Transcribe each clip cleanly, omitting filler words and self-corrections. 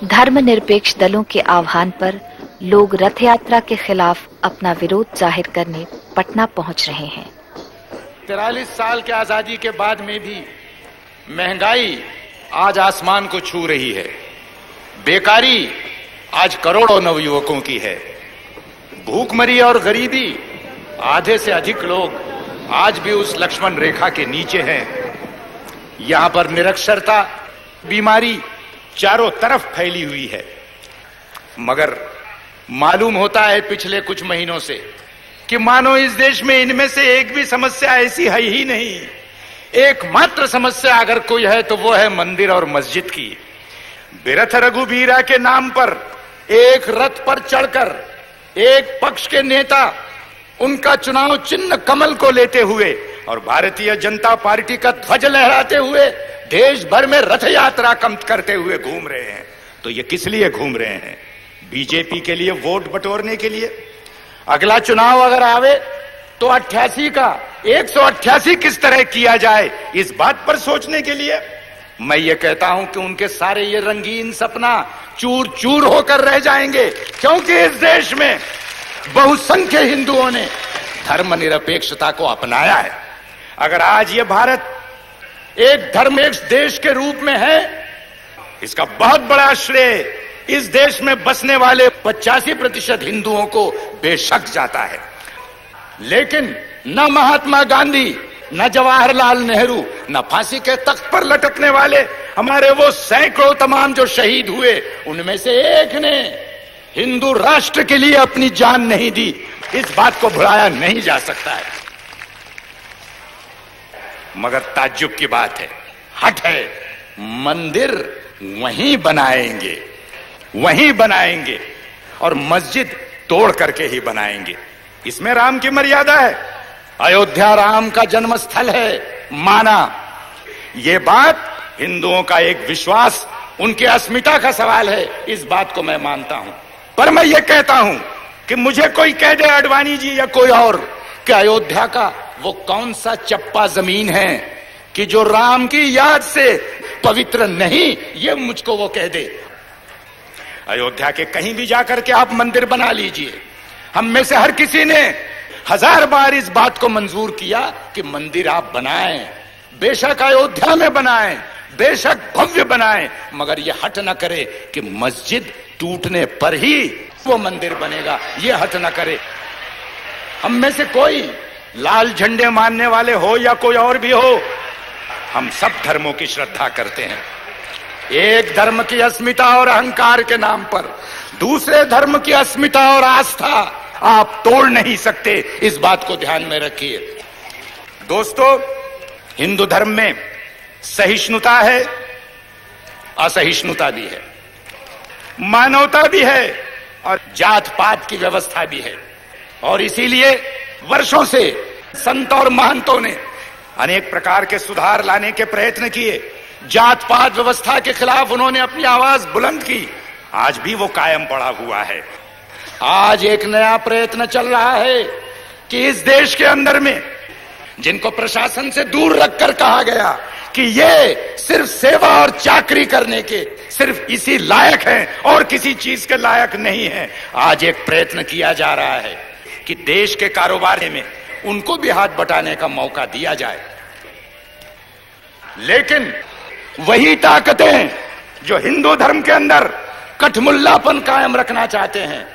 धर्मनिरपेक्ष दलों के आह्वान पर लोग रथ यात्रा के खिलाफ अपना विरोध जाहिर करने पटना पहुंच रहे हैं। 43 साल के आजादी के बाद में भी महंगाई आज आसमान को छू रही है। बेकारी आज करोड़ों नवयुवकों की है। भूखमरी और गरीबी, आधे से अधिक लोग आज भी उस लक्ष्मण रेखा के नीचे हैं। यहां पर निरक्षरता, बीमारी चारों तरफ फैली हुई है। मगर मालूम होता है पिछले कुछ महीनों से कि मानो इस देश में इनमें से एक भी समस्या ऐसी है ही नहीं। एकमात्र समस्या अगर कोई है तो वो है मंदिर और मस्जिद की। बिरथ रघुबीरा के नाम पर एक रथ पर चढ़कर एक पक्ष के नेता उनका चुनाव चिन्ह कमल को लेते हुए और भारतीय जनता पार्टी का ध्वज लहराते हुए देश भर में रथ यात्रा करते हुए घूम रहे हैं। तो ये किस लिए घूम रहे हैं? बीजेपी के लिए वोट बटोरने के लिए। अगला चुनाव अगर आवे तो 88 का 188 किस तरह किया जाए, इस बात पर सोचने के लिए। मैं ये कहता हूं कि उनके सारे ये रंगीन सपना चूर चूर होकर रह जाएंगे, क्योंकि इस देश में बहुसंख्य हिंदुओं ने धर्मनिरपेक्षता को अपनाया है। अगर आज ये भारत एक धर्मनिरपेक्ष देश के रूप में है, इसका बहुत बड़ा श्रेय इस देश में बसने वाले 85% हिंदुओं को बेशक जाता है। लेकिन न महात्मा गांधी, न जवाहरलाल नेहरू, न फांसी के तख्त पर लटकने वाले हमारे वो सैकड़ों तमाम जो शहीद हुए, उनमें से एक ने हिंदू राष्ट्र के लिए अपनी जान नहीं दी। इस बात को भुलाया नहीं जा सकता है। मगर ताज्जुब की बात है, हट है, मंदिर वहीं बनाएंगे, वहीं बनाएंगे और मस्जिद तोड़ करके ही बनाएंगे। इसमें राम की मर्यादा है। अयोध्या राम का जन्म स्थल है, माना। यह बात हिंदुओं का एक विश्वास, उनकी अस्मिता का सवाल है, इस बात को मैं मानता हूं। पर मैं ये कहता हूं कि मुझे कोई कह दे, आडवाणी जी या कोई और, कि अयोध्या का वो कौन सा चप्पा जमीन है कि जो राम की याद से पवित्र नहीं, ये मुझको वो कह दे। अयोध्या के कहीं भी जाकर के आप मंदिर बना लीजिए। हम में से हर किसी ने 1000 बार इस बात को मंजूर किया कि मंदिर आप बनाएं, बेशक अयोध्या में बनाएं, बेशक भव्य बनाएं, मगर ये हट न करे कि मस्जिद टूटने पर ही वो मंदिर बनेगा। ये हट न करे। हम में से कोई लाल झंडे मानने वाले हो या कोई और भी हो, हम सब धर्मों की श्रद्धा करते हैं। एक धर्म की अस्मिता और अहंकार के नाम पर दूसरे धर्म की अस्मिता और आस्था आप तोड़ नहीं सकते, इस बात को ध्यान में रखिए। दोस्तों, हिंदू धर्म में सहिष्णुता है, असहिष्णुता भी है, मानवता भी है और जात पात की व्यवस्था भी है। और इसीलिए वर्षों से संत और महंतों ने अनेक प्रकार के सुधार लाने के प्रयत्न किए। जात पात व्यवस्था के खिलाफ उन्होंने अपनी आवाज बुलंद की। आज भी वो कायम पड़ा हुआ है। आज एक नया प्रयत्न चल रहा है कि इस देश के अंदर में जिनको प्रशासन से दूर रखकर कहा गया कि ये सिर्फ सेवा और चाकरी करने के सिर्फ इसी लायक हैं और किसी चीज के लायक नहीं है, आज एक प्रयत्न किया जा रहा है कि देश के कारोबार में उनको भी हाथ बटाने का मौका दिया जाए। लेकिन वही ताकतें जो हिंदू धर्म के अंदर कठमुल्लापन कायम रखना चाहते हैं,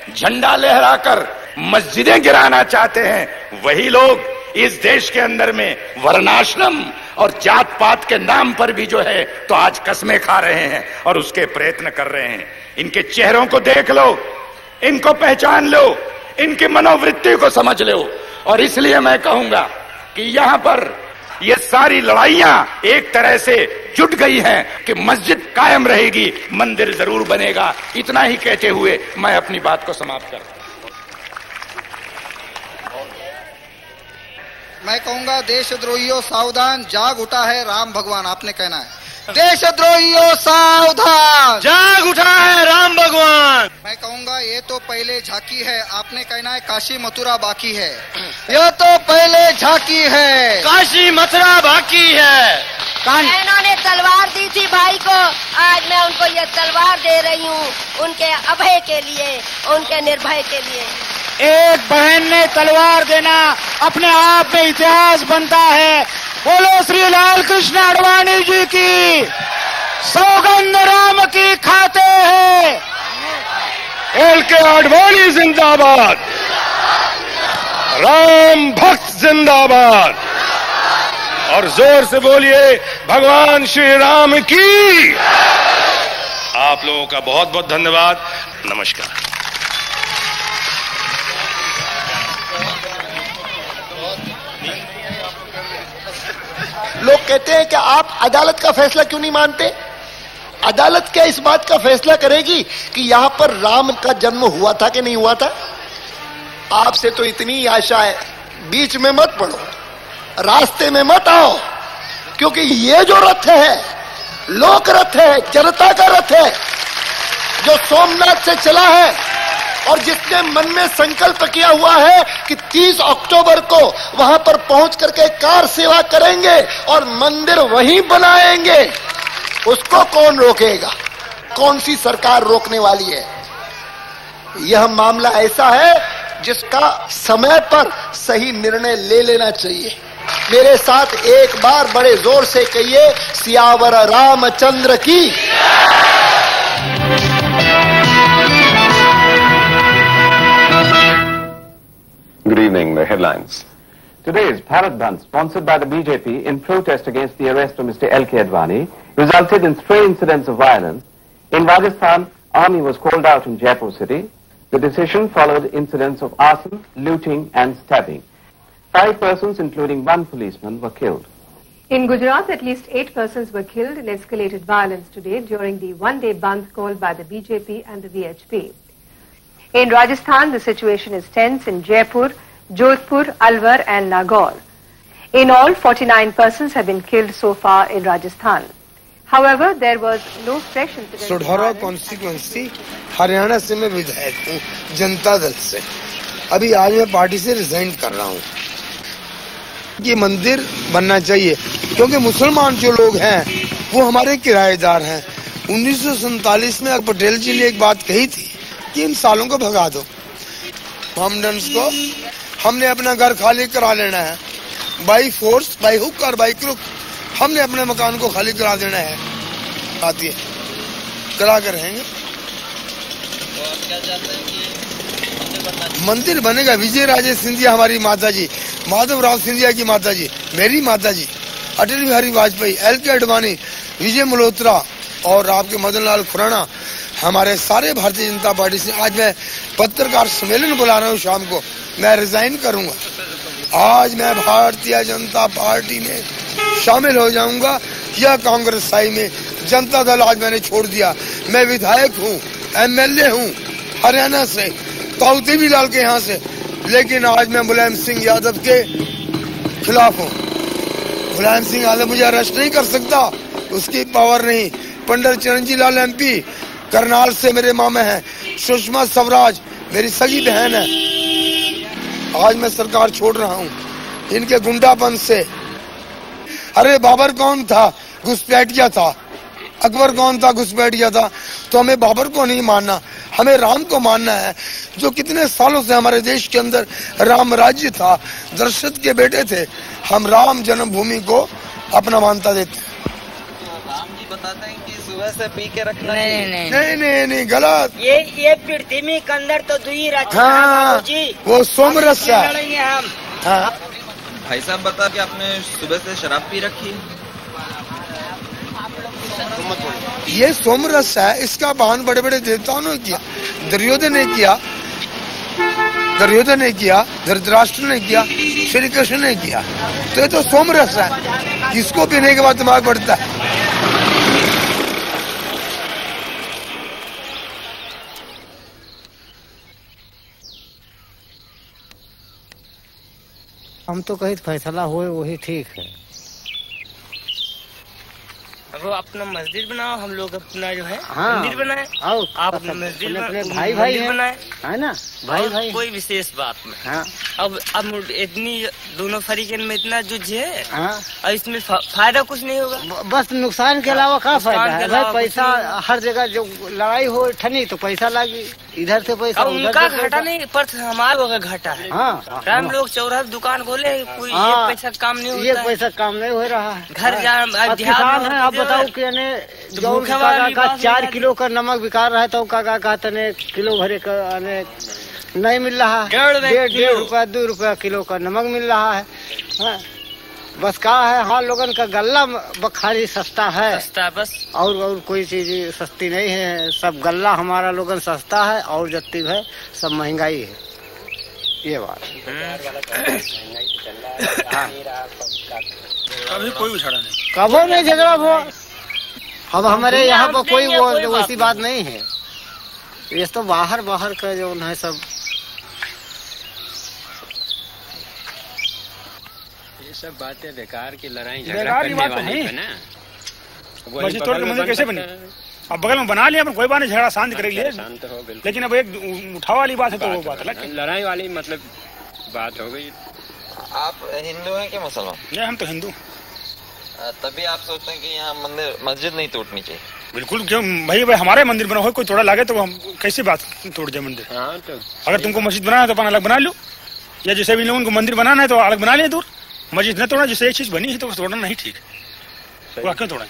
झंडा लहराकर मस्जिदें गिराना चाहते हैं, वही लोग इस देश के अंदर में वर्णाश्रम और जात पात के नाम पर भी जो है तो आज कस्में खा रहे हैं और उसके प्रयत्न कर रहे हैं। इनके चेहरों को देख लो, इनको पहचान लो, इनकी मनोवृत्ति को समझ लो। और इसलिए मैं कहूंगा कि यहां पर ये सारी लड़ाइयां एक तरह से जुट गई हैं कि मस्जिद कायम रहेगी, मंदिर जरूर बनेगा। इतना ही कहते हुए मैं अपनी बात को समाप्त करता हूं। मैं कहूंगा, देशद्रोहियों सावधान, जाग उठा है राम भगवान। आपने कहना है, देशद्रोहियों सावधान, जाग उठा है राम भगवान। मैं कहूंगा, ये तो पहले झांकी है। आपने कहना है, काशी मथुरा बाकी है। यह तो पहले झांकी है, काशी मथुरा बाकी है। इन्होंने तलवार दी थी भाई को, आज मैं उनको ये तलवार दे रही हूँ उनके अभय के लिए, उनके निर्भय के लिए। एक बहन ने तलवार देना अपने आप में इतिहास बनता है। बोलो श्री लाल कृष्ण आडवाणी जी की, सौगंध राम की खाते हैं। LK आडवाणी जिंदाबाद, राम भक्त जिंदाबाद। और जोर से बोलिए भगवान श्री राम की। आप लोगों का बहुत बहुत धन्यवाद। नमस्कार। लोग कहते हैं कि आप अदालत का फैसला क्यों नहीं मानते? अदालत क्या इस बात का फैसला करेगी कि यहां पर राम का जन्म हुआ था कि नहीं हुआ था? आपसे तो इतनी आशा है, बीच में मत पड़ो, रास्ते में मत आओ, क्योंकि ये जो रथ है लोक रथ है, जनता का रथ है, जो सोमनाथ से चला है और जिसने मन में संकल्प किया हुआ है कि 30 अक्टूबर को वहां पर पहुंच करके कार सेवा करेंगे और मंदिर वहीं बनाएंगे, उसको कौन रोकेगा? कौन सी सरकार रोकने वाली है? यह मामला ऐसा है जिसका समय पर सही निर्णय ले लेना चाहिए। मेरे साथ एक बार बड़े जोर से कहिए, सियावर रामचंद्र की। Good evening. The headlines. Today's Bharat Bandh, sponsored by the BJP in protest against the arrest of Mr. LK Advani, resulted in stray incidents of violence. In Rajasthan, army was called out in Jaipur city. The decision followed incidents of arson, looting and stabbing. 5 persons, including 1 policeman, were killed. In Gujarat, at least 8 persons were killed in escalated violence today during the one-day bandh called by the BJP and the VHP. In Rajasthan, the situation is tense in Jaipur, Jodhpur, Alwar and Nagaur. In all, 49 persons have been killed so far in Rajasthan. However, there was no fresh incident. Sadhaura constituency Haryana से मैं विधायक हूँ जनता दल से। अभी आज मैं party से resign कर रहा हूँ। ये मंदिर बनना चाहिए क्योंकि मुसलमान जो लोग हैं वो हमारे किराएदार हैं। 1947 में पटेल जी ने एक बात कही थी कि इन सालों को भगा दो। हमडन्स को हमने अपना घर खाली करा लेना है, बाई फोर्स, बाई हुक और बाई क्रुक। हमने अपने मकान को खाली करा देना है, आती है करा कर रहेंगे। मंदिर बनेगा। विजय राजे सिंधिया हमारी माता जी, माधवराव सिंधिया की माता जी, मेरी माता जी, अटल बिहारी वाजपेयी, LK आडवाणी, विजय मल्होत्रा और आपके मदन लाल खुराना, हमारे सारे भारतीय जनता पार्टी से आज मैं पत्रकार सम्मेलन बुला रहा हूँ। शाम को मैं रिजाइन करूंगा। आज मैं भारतीय जनता पार्टी में शामिल हो जाऊंगा या कांग्रेस साई में। जनता दल आज मैंने छोड़ दिया। मैं विधायक हूँ, MLA हूँ हरियाणा से, ताऊती भी लाल के यहाँ से, लेकिन आज मैं मुलायम सिंह यादव के खिलाफ हूँ। मुलायम सिंह यादव मुझे अरेस्ट नहीं कर सकता, उसकी पावर नहीं। पंडित चिरंजीव लाल MP करनाल से मेरे मामे हैं। सुषमा स्वराज मेरी सगी बहन है। आज मैं सरकार छोड़ रहा हूँ इनके गुंडापन से। अरे बाबर कौन था? घुसपैठिया था। अकबर कौन था? घुसपैठिया था। तो हमें बाबर को नहीं मानना, हमें राम को मानना है, जो कितने सालों से हमारे देश के अंदर राम राज्य था, दशरथ के बेटे थे। हम राम जन्मभूमि को अपना मान्यता देते हैं। राम जी बताते हैं कि सुबह से पी के रखना। नहीं गलत। ये पृथ्वी के अंदर तो दुई रचना। हाँ, वो सोमरस है। हाँ। भाई साहब बता कि आपने सुबह से शराब पी रखी। ये सोमरस है, इसका बहन बड़े बड़े देवताओं ने किया। दुर्योधन ने किया, धृतराष्ट्र ने किया, श्री कृष्ण ने किया। तो ये तो सोमरस है, जिसको पीने के बाद दिमाग बढ़ता है। हम तो कहीं फैसला हुए वही ठीक है। वो अपना मस्जिद बनाओ, हम लोग अपना जो है हाँ, मंदिर बनाए, आप मस्जिद अपने भाई भाई बनाए, है ना, भाई भाई कोई विशेष बात में। हाँ। अब इतनी दोनों फरीकन में इतना जुझ है, हाँ। और इसमें फायदा कुछ नहीं होगा, बस नुकसान के अलावा क्या फायदा है भाई? पैसा हर जगह जो लड़ाई हो ठनी तो पैसा लागी, इधर से पैसा उनका घाटा नहीं पर हमारा घाटा है। हाँ, हम लोग चौराहा दुकान खोले, कोई ये पैसा काम नहीं होता, ये पैसा काम नहीं हो रहा है। घर जा किसान है, आप बताओ कि जो का 4 किलो का नमक बिका रहा है तो का कहते किलो भरे का नहीं मिल रहा है, 1.5 रुपया 2 रुपया किलो का नमक मिल रहा है। हाँ, बस का है, हाँ लोगन का गल्ला बखारी सस्ता है, सस्ता बस, और कोई चीज सस्ती नहीं है। सब गल्ला हमारा लोगन सस्ता है और जत्ती है सब महंगाई है, ये बात। हाँ। कभी कोई उछड़ा नहीं, कबो नहीं झगड़ा हुआ। अब हमारे यहाँ पर कोई वो वैसी बात नहीं है, ये तो बाहर का जो है सब सब बातें बेकार की लड़ाई बेकार की बात तो नहीं है ना। मस्जिद तोड़ के मंदिर कैसे बनी? अब बगल में बना लिया, पर कोई बात नहीं, झगड़ा शांत करेंगे, शांत हो बिल्कुल। लेकिन अब एक उठाव वाली बात है तो वो बात अलग, लड़ाई वाली मतलब बात हो गई। आप हिंदू हैं कि मुसलमान? नहीं, हम तो हिंदू। तभी आप सोचते हैं कि यहाँ मस्जिद नहीं टूटनी चाहिए? बिल्कुल, क्यों भाई हमारे मंदिर बना हो, कोई तोड़ा लागे तो हम कैसी बात तोड़ जाए मंदिर? हाँ, तो अगर तुमको मस्जिद बनाना है तो अपन अलग बना लो, या जैसे भी लोगों को मंदिर बनाना है तो अलग बना लिया दूर। मस्जिद न तोड़ा, जिससे एक चीज बनी है तो तोड़ना नहीं ठीक, वो क्यों तोड़ा?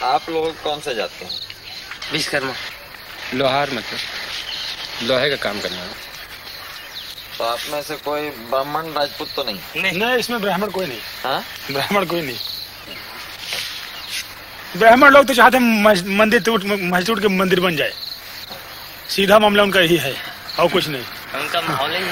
आप लोग कौन से जाते हैं? विश्वकर्मा, लोहार, मतलब लोहे का काम करना है। तो आप में से कोई ब्राह्मण राजपूत तो नहीं? नहीं, इसमें ब्राह्मण कोई नहीं। हाँ, ब्राह्मण कोई नहीं। ब्राह्मण लोग तो चाहते हैं मंदिर टूट के मंदिर बन जाए, सीधा मामला उनका यही है और कुछ नहीं। उनका माहौल ही